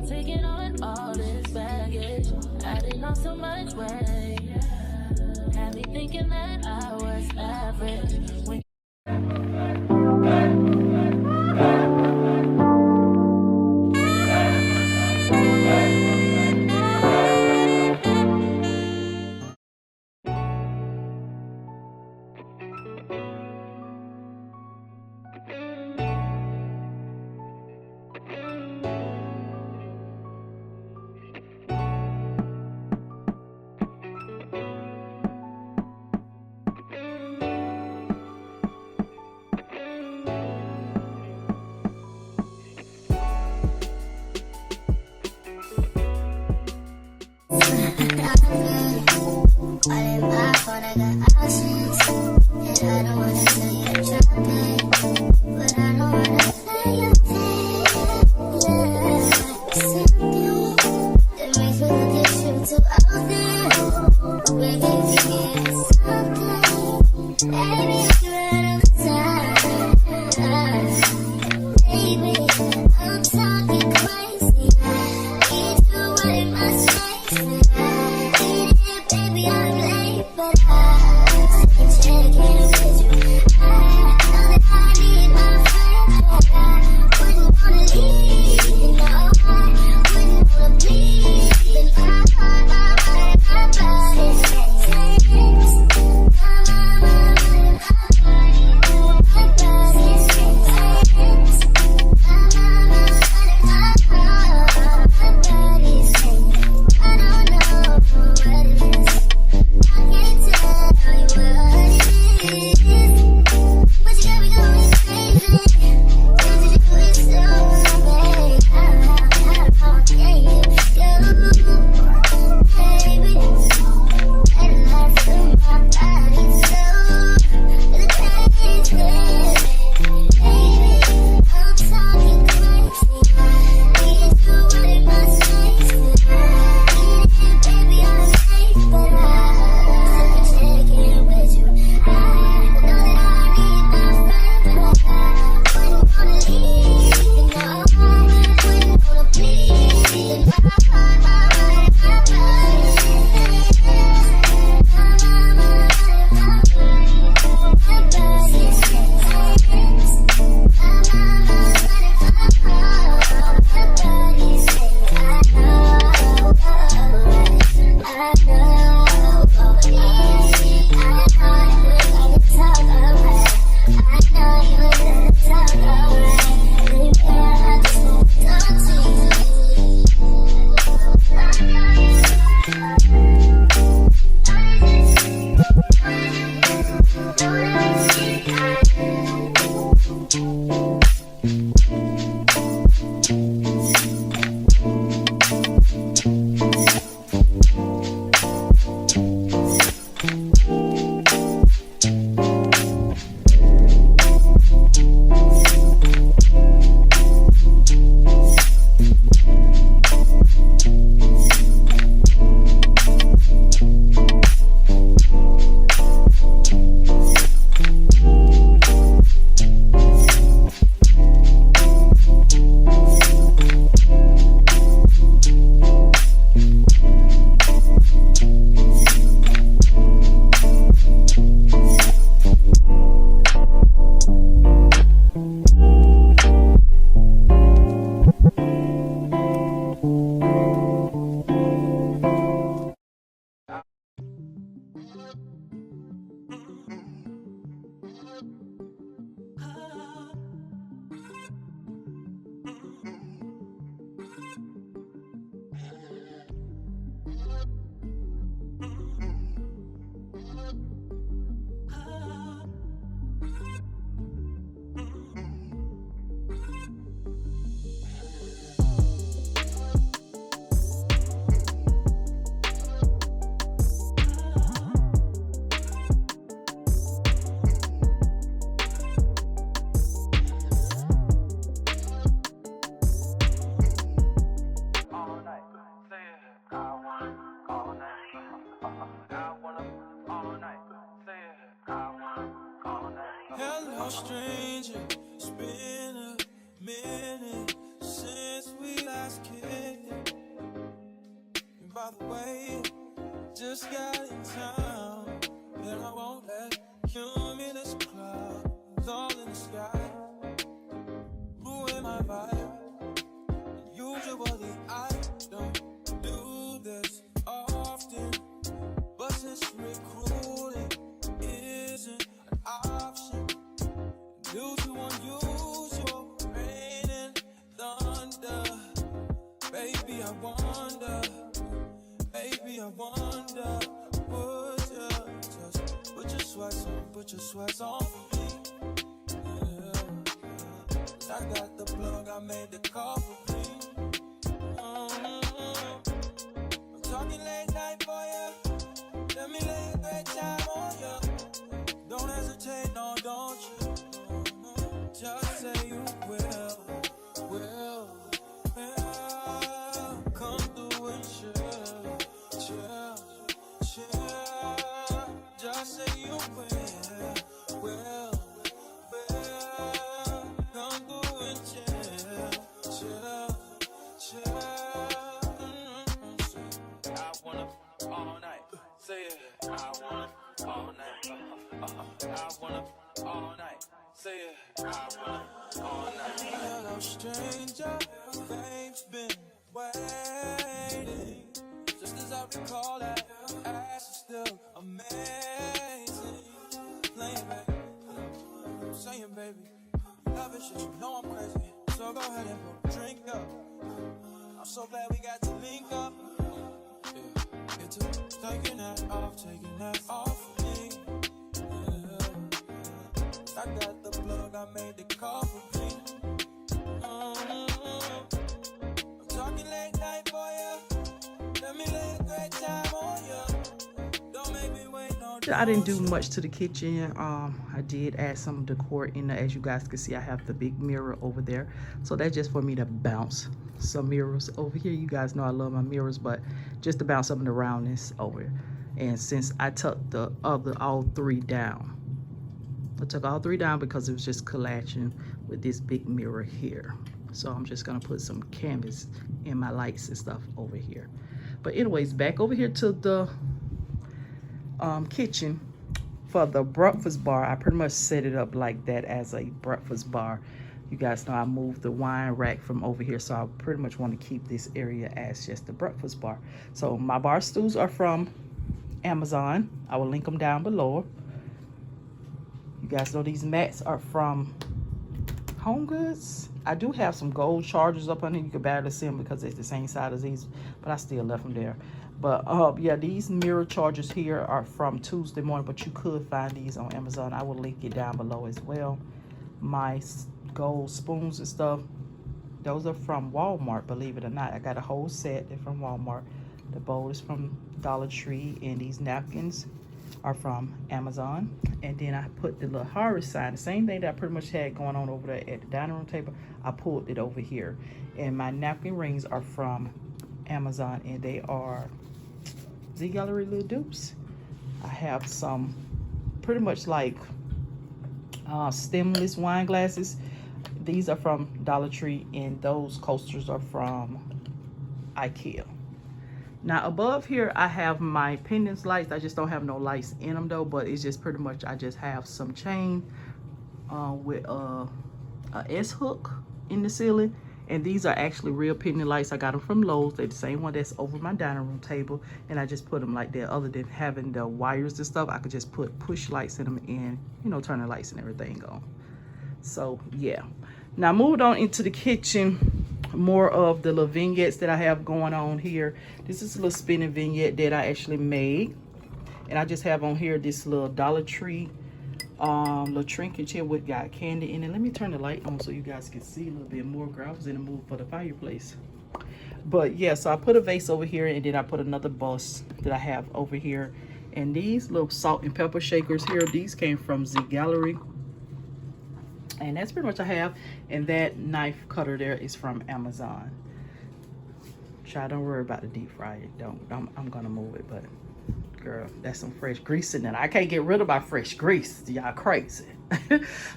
taking on all this baggage, adding on so much weight. Had me thinking that I was average. When Hello, stranger. It's been a minute since we last kicked just got in town, and I won't let cumulus clouds all in the sky ruin my vibe. Usually I don't do this often, but since recruiting isn't an option, due to unusual rain and thunder, baby I wonder, would you just put your sweats on for me? Yeah. I got the plug, I made the call for me. I'm talking late night for you. Let me lay a great time on you. Don't hesitate, no, don't you? Just say you will. Come through and chill. Just say you will. Come through and chill. I wanna all night. Say it. I wanna all night. I wanna all night. Say it. I wanna all night. Hello, stranger. Babe's been waiting. Just as I recall that ass is still amazing. Playing back, saying baby, love it, shit, you know I'm crazy. So go ahead and put a drink up. I'm so glad we got to link up. Yeah, it's taking that off of me. Yeah. I got the plug, I made the call for me. I'm talking late night for you. Let me lay a great time on you. Don't make me wait no day. I didn't do much to the kitchen. I did add some decor in there. As you guys can see, I have the big mirror over there. So that's just for me to bounce some mirrors over here. You guys know I love my mirrors, but just to bounce some of the roundness over. And since I took all three down, I took all three down because it was just collaging with this big mirror here. So I'm just gonna put some canvas in my lights and stuff over here. But anyways, back over here to the kitchen for the breakfast bar. I pretty much set it up like that as a breakfast bar. You guys know I moved the wine rack from over here, so I pretty much want to keep this area as just the breakfast bar. So my bar stools are from Amazon. I will link them down below. You guys know these mats are from Home Goods. I do have some gold chargers up under. You can barely see them because it's the same size as these, but I still left them there. But yeah, these mirror chargers here are from Tuesday Morning, but you could find these on Amazon. I will link it down below as well. My gold spoons and stuff, those are from Walmart, believe it or not. I got a whole set. They're from Walmart. The bowl is from Dollar Tree, and these napkins are from Amazon. And then I put the little harvest sign, the same thing that I pretty much had going on over there at the dining room table. I pulled it over here. And my napkin rings are from Amazon, and they are Z Gallery little dupes. I have some pretty much like stemless wine glasses. These are from Dollar Tree, and those coasters are from IKEA. Now above here I have my pendants lights. I just don't have no lights in them though, but it's just pretty much I just have some chain with a S hook in the ceiling, and these are actually real pendant lights. I got them from Lowe's. They're the same one that's over my dining room table, and I just put them like that. Other than having the wires and stuff, I could just put push lights in them and, you know, turn the lights and everything on. So yeah, now moved on into the kitchen. More of the little vignettes that I have going on here. This is a little spinning vignette that I actually made, and I just have on here this little Dollar Tree little trinket here with got candy in it. Let me turn the light on so you guys can see a little bit more. Girl, I was in the mood for the fireplace. But yeah, so I put a vase over here, and then I put another bust that I have over here. And these little salt and pepper shakers here, these came from Z Gallery. And that's pretty much I have. And that knife cutter there is from Amazon. Child, don't worry about the deep fry it. I'm gonna move it, but girl, that's some fresh grease in there. I can't get rid of my fresh grease. Y'all crazy.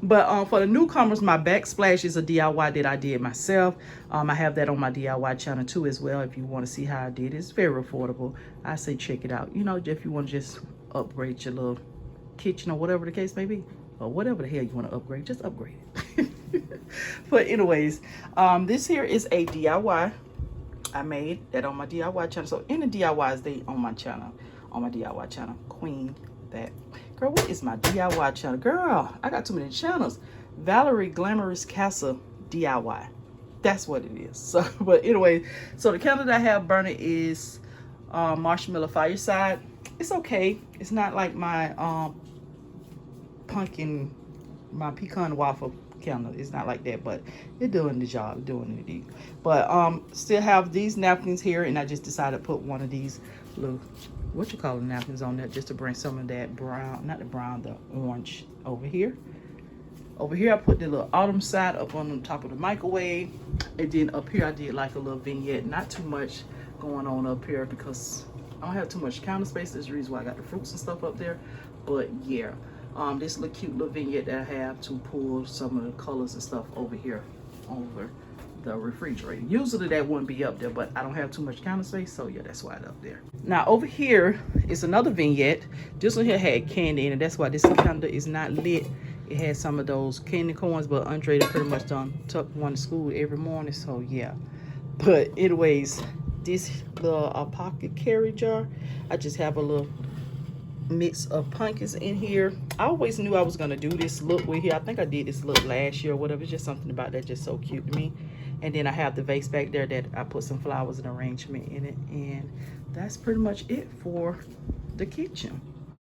But for the newcomers, my backsplash is a DIY that I did myself. I have that on my DIY channel too as well. If you want to see how I did it, it's very affordable. I say check it out. You know, if you want to just upgrade your little kitchen or whatever the case may be, or whatever the hell you want to upgrade, just upgrade it. But anyways, this here is a DIY. I made that on my DIY channel. So in the DIYs, they on my channel, Queen. That girl, what is my DIY channel? Girl, I got too many channels. Valerie Glamorous Castle DIY. That's what it is. So, but anyway, so the candle that I have burning is Marshmallow Fireside. It's okay. It's not like my my pecan waffle candle. It's not like that, but it's doing the job, doing it. But still have these napkins here, and I just decided to put one of these little napkins on there just to bring some of that brown, not the brown, the orange over here. Over here I put the little autumn side up on the top of the microwave, and then up here I did like a little vignette. Not too much going on up here because I don't have too much counter space. That's the reason why I got the fruits and stuff up there. But yeah, this little cute little vignette that I have to pull some of the colors and stuff over here over the refrigerator. Usually that wouldn't be up there, but I don't have too much counter space, so yeah, that's why it's up there. Now over here is another vignette. This one here had candy in it. That's why this candle is not lit. It had some of those candy corns, but Andre pretty much done took one to school every morning, so yeah. But anyways, this little pocket carry jar, I just have a little mix of pumpkins in here. I always knew I was gonna do this look with here. I think I did this look last year or whatever. It's just something about that just so cute to me. And then I have the vase back there that I put some flowers and arrangement in it, and that's pretty much it for the kitchen.